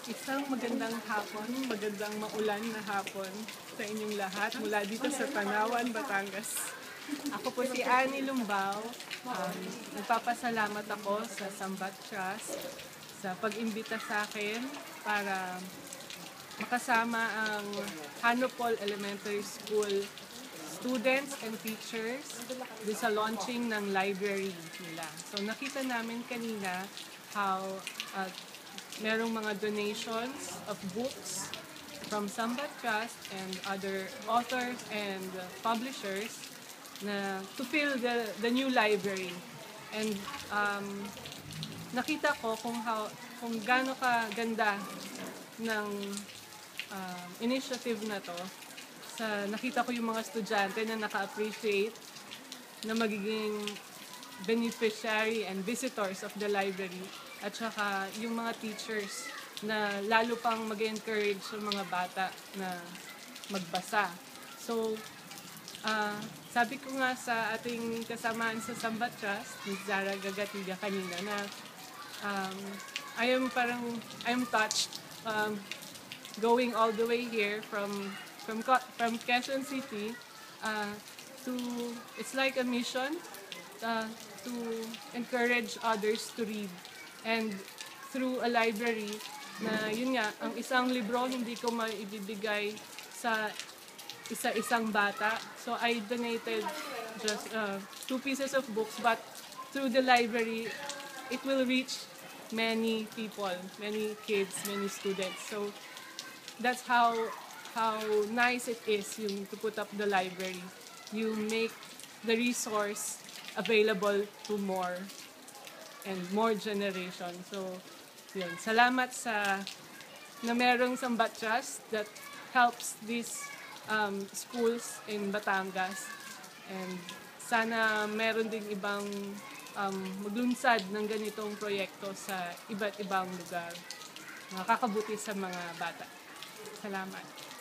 Isang magandang hapon, magandang maulan na hapon sa inyong lahat mula dito sa Tanawan, Batangas. Ako po si Annie Lumbao. Nagpapasalamat ako sa Sambat Trust sa pag-imbita sa akin para makasama ang Hanopol Elementary School students and teachers doon sa launching ng library nila. So nakita namin kanina how merong mga donations of books from Sambat Trust and other authors and publishers na to fill the new library. And nakita ko kung gaano ka ganda ng initiative na to. Nakita ko yung mga estudyante na naka-appreciate na magiging beneficiary and visitors of the library, at saka yung mga teachers na lalo pang mag-encourage sa mga bata na magbasa. So, sabi ko nga sa ating kasamaan sa Sambat Trust, Ms. Zara Gagatiga kanina, na I'm touched going all the way here from Quezon City it's like a mission to encourage others to read. And through a library na yun nga, ang isang libro hindi ko maibibigay sa isa-isang bata. So I donated just 2 pieces of books, but through the library, it will reach many people, many kids, many students. So that's how nice it is yung to put up the library. You make the resource available to more and more generation. So, yun. Salamat na merong Sambat Trust that helps these schools in Batangas. And sana meron ding ibang maglunsad ng ganitong proyekto sa iba't ibang lugar. Makakabuti sa mga bata. Salamat.